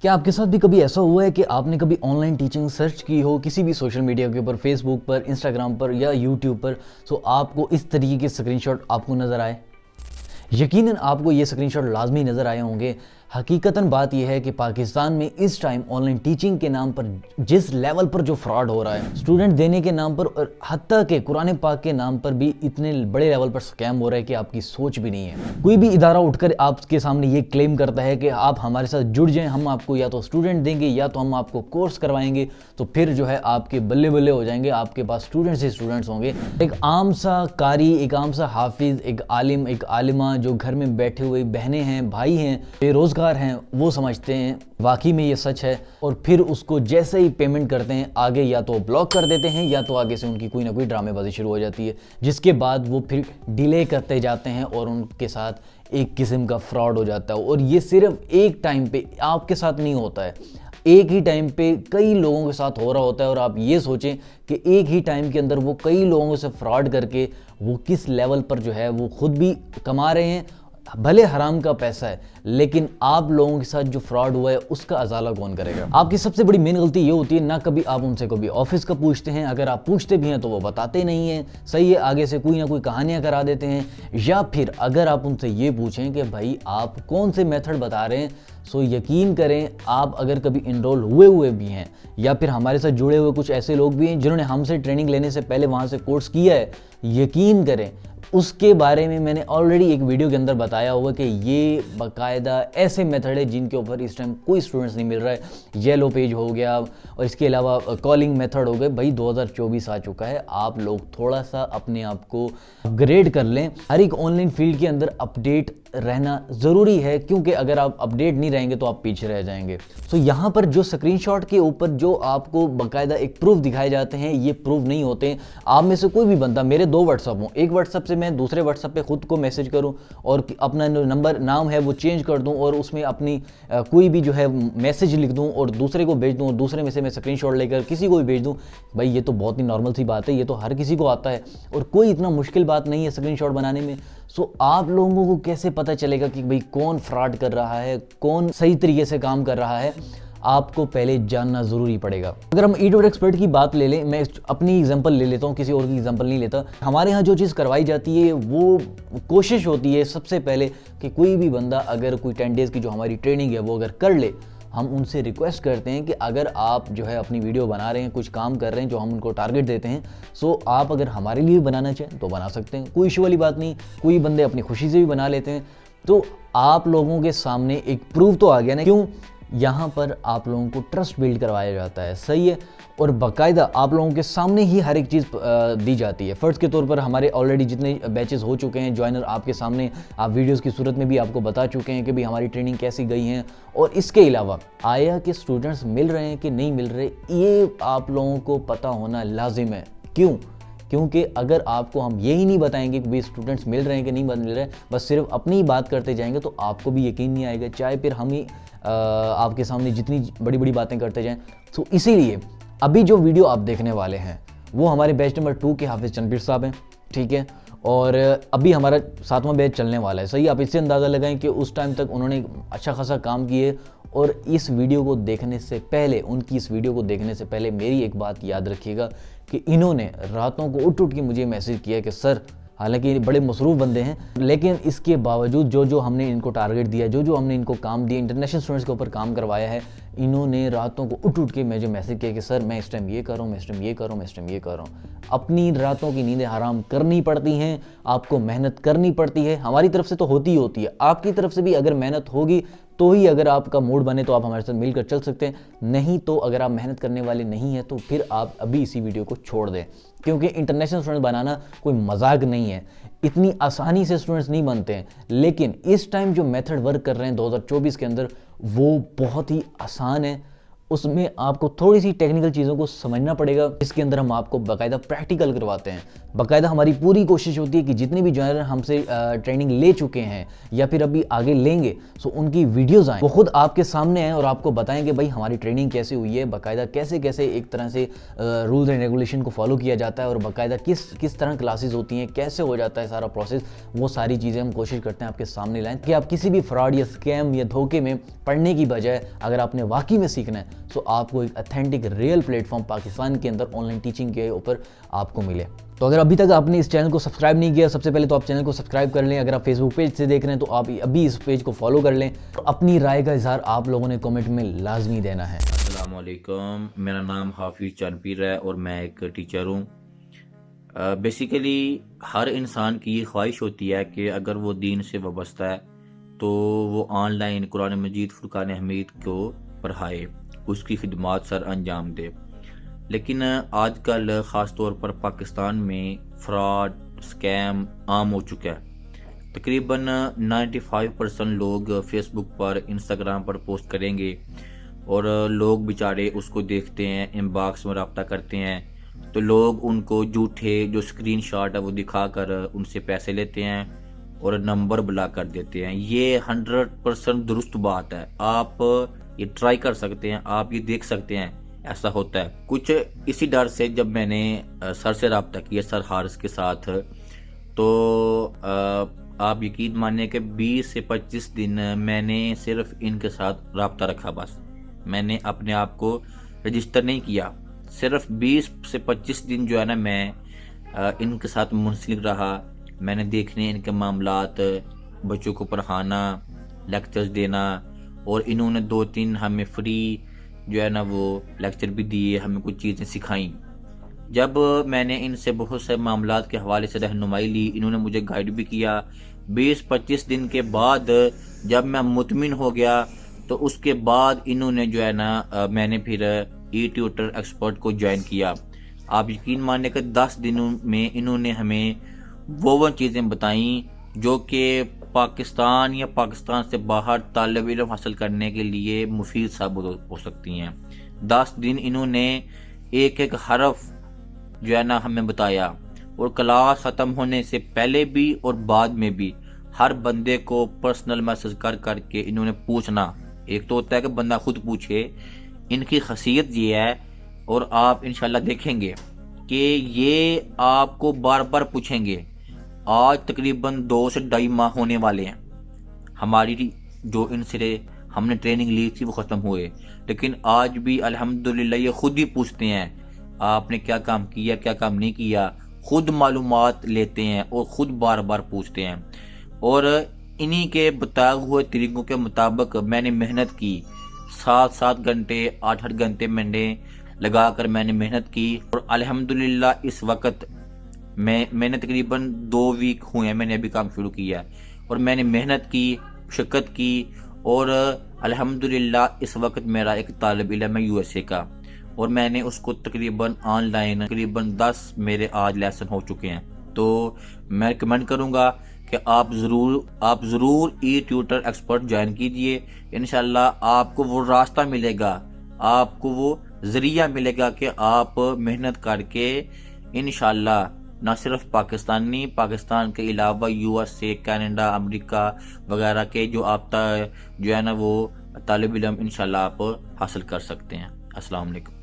क्या आपके साथ भी कभी ऐसा हुआ है कि आपने कभी ऑनलाइन टीचिंग सर्च की हो किसी भी सोशल मीडिया के ऊपर, फेसबुक पर, इंस्टाग्राम पर या यूट्यूब पर, तो आपको इस तरीके के स्क्रीनशॉट आपको नज़र आए? यकीनन आपको ये स्क्रीनशॉट लाजमी नज़र आए होंगे। हकीकतन बात यह है कि पाकिस्तान में इस टाइम ऑनलाइन टीचिंग के नाम पर जिस लेवल पर जो फ्रॉड हो रहा है, स्टूडेंट देने के नाम पर और हत्ता के कुरान पाक के नाम पर भी इतने बड़े लेवल पर स्कैम हो रहा है कि आपकी सोच भी नहीं है। कोई भी इदारा उठकर आपके सामने ये क्लेम करता है कि आप हमारे साथ जुड़ जाएं, हम आपको या तो स्टूडेंट देंगे या तो हम आपको कोर्स करवाएंगे, तो फिर जो है आपके बल्ले बल्ले हो जाएंगे, आपके पास स्टूडेंट्स ही स्टूडेंट्स होंगे। एक आम सा कारी, एक आम सा हाफिज, एक आलिम, एक आलिमा जो घर में बैठे हुए बहनें हैं, भाई हैं, बेरोजगार हैं, वो समझते हैं वाकई में ये सच है, और फिर उसको जैसे ही पेमेंट करते हैं आगे या तो ब्लॉक कर देते हैं या तो आगे से उनकी कोई ना कोई ड्रामेबाजी शुरू हो जाती है, जिसके बाद वो फिर डिले करते जाते हैं और उनके साथ एक किस्म का फ्रॉड हो जाता है। और ये सिर्फ एक टाइम पे आपके साथ नहीं होता है, एक ही टाइम पे कई लोगों के साथ हो रहा होता है। और आप ये सोचें कि एक ही टाइम के अंदर वो कई लोगों से फ्रॉड करके वो किस लेवल पर जो है वो खुद भी कमा रहे हैं, भले हराम का पैसा है, लेकिन आप लोगों के साथ जो फ्रॉड हुआ है उसका अजाला कौन करेगा। आपकी सबसे बड़ी मेन गलती ये होती है, ना कभी आप उनसे कभी ऑफिस का पूछते हैं, अगर आप पूछते भी हैं तो वो बताते नहीं हैं, सही है, आगे से कोई ना कोई कहानियां करा देते हैं। या फिर अगर आप उनसे ये पूछें कि भाई आप कौन से मेथड बता रहे हैं, सो यकीन करें आप अगर कभी इनरोल हुए भी हैं या फिर हमारे साथ जुड़े हुए कुछ ऐसे लोग भी हैं जिन्होंने हमसे ट्रेनिंग लेने से पहले वहाँ से कोर्स किया है, यकीन करें उसके बारे में मैंने ऑलरेडी एक वीडियो के अंदर बताया हुआ कि ये बाकायदा ऐसे मेथड है जिनके ऊपर इस टाइम कोई स्टूडेंट्स नहीं मिल रहा है। येलो पेज हो गया और इसके अलावा कॉलिंग मेथड हो गए। भाई 2024 आ चुका है, आप लोग थोड़ा सा अपने आप को अपग्रेड कर लें। हर एक ऑनलाइन फील्ड के अंदर अपडेट रहना ज़रूरी है, क्योंकि अगर आप अपडेट नहीं रहेंगे तो आप पीछे रह जाएंगे। तो यहाँ पर जो स्क्रीनशॉट के ऊपर जो आपको बाकायदा एक प्रूफ दिखाए जाते हैं, ये प्रूफ नहीं होते। आप में से कोई भी बंदा, मेरे 2 व्हाट्सअप हों, एक व्हाट्सअप से मैं दूसरे व्हाट्सअप पे खुद को मैसेज करूं और अपना नंबर नाम है वो चेंज कर दूं और उसमें अपनी कोई भी जो है मैसेज लिख दूं और दूसरे को भेज दूं और दूसरे में से मैं स्क्रीनशॉट लेकर किसी को भी भेज दूं, भाई ये तो बहुत ही नॉर्मल सी बात है, ये तो हर किसी को आता है और कोई इतना मुश्किल बात नहीं है स्क्रीनशॉट बनाने में। सो आप लोगों को कैसे पता चलेगा कि भाई कौन फ्रॉड कर रहा है, कौन सही तरीके से काम कर रहा है? आपको पहले जानना ज़रूरी पड़ेगा। अगर हम ई एक्सपर्ट की बात ले लें, मैं अपनी एग्जांपल ले लेता हूँ, किसी और की एग्जांपल नहीं लेता। हमारे यहाँ जो चीज़ करवाई जाती है वो कोशिश होती है सबसे पहले कि कोई भी बंदा अगर कोई 10 डेज़ की जो हमारी ट्रेनिंग है वो अगर कर ले, हम उनसे रिक्वेस्ट करते हैं कि अगर आप जो है अपनी वीडियो बना रहे हैं, कुछ काम कर रहे हैं जो हम उनको टारगेट देते हैं, सो आप अगर हमारे लिए बनाना चाहें तो बना सकते हैं, कोई इशू वाली बात नहीं। कोई बंदे अपनी खुशी से भी बना लेते हैं। तो आप लोगों के सामने एक प्रूफ तो आ गया ना, क्यों यहाँ पर आप लोगों को ट्रस्ट बिल्ड करवाया जाता है, सही है, और बाकायदा आप लोगों के सामने ही हर एक चीज़ दी जाती है। फ़र्ज़ के तौर पर हमारे ऑलरेडी जितने बैचेस हो चुके हैं, ज्वाइनर आपके सामने, आप वीडियोस की सूरत में भी आपको बता चुके हैं कि भाई हमारी ट्रेनिंग कैसी गई है। और इसके अलावा आया कि स्टूडेंट्स मिल रहे हैं कि नहीं मिल रहे, ये आप लोगों को पता होना लाजिम है। क्यों? क्योंकि अगर आपको हम यही नहीं बताएंगे कि भाई स्टूडेंट्स मिल रहे हैं कि नहीं मिल रहे, बस सिर्फ अपनी ही बात करते जाएंगे, तो आपको भी यकीन नहीं आएगा, चाहे फिर हम ही आपके सामने जितनी बड़ी बड़ी बातें करते जाएं। तो इसीलिए अभी जो वीडियो आप देखने वाले हैं वो हमारे बैच नंबर 2 के हाफिज़ चंदपीर साहब हैं, ठीक है, और अभी हमारा 7वां बैच चलने वाला है, सही। आप इससे अंदाज़ा लगाएं कि उस टाइम तक उन्होंने अच्छा खासा काम किए। और इस वीडियो को देखने से पहले, उनकी इस वीडियो को देखने से पहले मेरी एक बात याद रखिएगा कि इन्होंने रातों को उठ के मुझे मैसेज किया कि सर, हालांकि बड़े मसरूफ़ बंदे हैं, लेकिन इसके बावजूद जो हमने इनको टारगेट दिया, जो हमने इनको काम दिया, इंटरनेशनल स्टूडेंट्स के ऊपर काम करवाया है, इन्होंने रातों को उठ के मुझे मैसेज किया कि सर मैं इस टाइम ये कर रहा हूँ, मैं इस टाइम ये कर रहा हूँ, मैं इस टाइम ये कर रहा हूँ। अपनी रातों की नींदें हराम करनी पड़ती हैं, आपको मेहनत करनी पड़ती है। हमारी तरफ से तो होती ही होती है, आपकी तरफ से भी अगर मेहनत होगी तो ही अगर आपका मूड बने तो आप हमारे साथ मिलकर चल सकते हैं, नहीं तो अगर आप मेहनत करने वाले नहीं हैं तो फिर आप अभी इसी वीडियो को छोड़ दें, क्योंकि इंटरनेशनल स्टूडेंट बनाना कोई मजाक नहीं है, इतनी आसानी से स्टूडेंट्स नहीं बनते हैं। लेकिन इस टाइम जो मेथड वर्क कर रहे हैं 2024 के अंदर, वो बहुत ही आसान है اس میں آپ کو تھوڑی سی ٹیکنیکل چیزوں کو سمجھنا پڑے گا، اس کے اندر ہم آپ کو باقاعدہ پریکٹیکل کرواتے ہیں۔ باقاعدہ ہماری پوری کوشش ہوتی ہے کہ جتنے بھی جوائنر ہم سے ٹریننگ لے چکے ہیں یا پھر ابھی آگے لیں گے، سو ان کی ویڈیوز آئیں، وہ خود آپ کے سامنے آئیں اور آپ کو بتائیں کہ بھائی ہماری ٹریننگ کیسے ہوئی ہے، باقاعدہ کیسے کیسے ایک طرح سے رولز اینڈ ریگولیشن کو فالو کیا جاتا ہے، اور باقاعدہ کس طرح کلاسز ہوتی ہیں، کیسے ہو جاتا ہے سارا پروسیس، وہ ساری چیزیں ہم کوشش کرتے ہیں آپ کے سامنے لائیں کہ آپ کسی بھی فراڈ یا اسکیم یا دھوکے میں پڑھنے کی بجائے اگر آپ نے واقعی میں سیکھنا ہے تو آپ کو ایک authentic real plate form Pakistan کے اندر آن لائن ٹیچنگ کے اوپر آپ کو ملے۔ تو اگر ابھی تک آپ نے اس چینل کو سبسکرائب نہیں کیا، سب سے پہلے تو آپ چینل کو سبسکرائب کر لیں۔ اگر آپ فیس بک پیج سے دیکھ رہے ہیں تو آپ ابھی اس پیج کو فالو کر لیں، اور اپنی رائے کا اظہار آپ لوگوں نے کمنٹ میں لازمی دینا ہے۔ السلام علیکم، میرا نام حافظ چاند پیر ہے اور میں ایک ٹیچر ہوں۔ بیسیکلی ہر انسان کی یہ خواہش ہوتی ہے کہ اگر وہ دین سے وابستہ ہے تو وہ آن لائن قرآن مجید فرقان حمید کو پڑھائے، اس کی خدمات سر انجام دے۔ لیکن آج کل خاص طور پر پاکستان میں فراڈ اسکیم عام ہو چکا ہے۔ تقریباً 95% لوگ فیس بک پر انسٹاگرام پر پوسٹ کریں گے اور لوگ بیچارے اس کو دیکھتے ہیں، ان باکس میں رابطہ کرتے ہیں، تو لوگ ان کو جھوٹے جو اسکرین شاٹ ہے وہ دکھا کر ان سے پیسے لیتے ہیں اور نمبر بلاک کر دیتے ہیں۔ یہ 100% درست بات ہے، آپ یہ ٹرائی کر سکتے ہیں، آپ یہ دیکھ سکتے ہیں ایسا ہوتا ہے۔ کچھ اسی ڈر سے جب میں نے سر سے رابطہ کیا، سر حارث کے ساتھ، تو آپ یقین مانیں کہ 20 سے 25 دن میں نے صرف ان کے ساتھ رابطہ رکھا، بس میں نے اپنے آپ کو رجسٹر نہیں کیا، صرف 20 سے 25 دن جو ہے نا میں ان کے ساتھ منسلک رہا۔ میں نے دیکھنے ان کے معاملات، بچوں کو پڑھانا، لیکچرز دینا، اور انہوں نے 2-3 ہمیں فری جو ہے نا وہ لیکچر بھی دیے، ہمیں کچھ چیزیں سکھائیں۔ جب میں نے ان سے بہت سے معاملات کے حوالے سے رہنمائی لی، انہوں نے مجھے گائیڈ بھی کیا۔ 20-25 دن کے بعد جب میں مطمئن ہو گیا تو اس کے بعد انہوں نے جو ہے نا میں نے پھر ای ٹیوٹر ایکسپرٹ کو جوائن کیا۔ آپ یقین مانیں کہ 10 دنوں میں انہوں نے ہمیں وہ چیزیں بتائیں جو کہ پاکستان یا پاکستان سے باہر طالب علم حاصل کرنے کے لیے مفید ثابت ہو سکتی ہیں۔ 10 دن انہوں نے ایک ایک حرف جو ہے نا ہمیں بتایا، اور کلاس ختم ہونے سے پہلے بھی اور بعد میں بھی ہر بندے کو پرسنل میسج کر کے انہوں نے پوچھنا۔ ایک تو ہوتا ہے کہ بندہ خود پوچھے، ان کی خاصیت یہ ہے، اور آپ انشاءاللہ دیکھیں گے کہ یہ آپ کو بار بار پوچھیں گے۔ آج تقریباً 2 سے 2.5 ماہ ہونے والے ہیں، ہماری جو ان سے ہم نے ٹریننگ لی تھی وہ ختم ہوئے، لیکن آج بھی الحمدللہ یہ خود ہی پوچھتے ہیں آپ نے کیا کام کیا، کیا کام نہیں کیا، خود معلومات لیتے ہیں اور خود بار بار پوچھتے ہیں۔ اور انہی کے بتائے ہوئے طریقوں کے مطابق میں نے محنت کی، 7 گھنٹے 8 گھنٹے میں نے لگا کر میں نے محنت کی، اور الحمدللہ اس وقت میں نے تقریباً 2 ویک ہوئے ہیں میں نے ابھی کام شروع کیا، اور میں نے محنت کی، مشقت کی، اور الحمدللہ اس وقت میرا ایک طالب علم ہے USA کا، اور میں نے اس کو تقریباً آن لائن تقریباً 10 میرے آج لیسن ہو چکے ہیں۔ تو میں ریکمینڈ کروں گا کہ آپ ضرور ای ٹیوٹر ایکسپرٹ جوائن کیجئے۔ انشاءاللہ آپ کو وہ راستہ ملے گا، آپ کو وہ ذریعہ ملے گا کہ آپ محنت کر کے انشاءاللہ نہ صرف پاکستان کے علاوہ USA، کینیڈا، امریکہ وغیرہ کے جو ہے نا وہ طالب علم انشاءاللہ آپ حاصل کر سکتے ہیں۔ السلام علیکم۔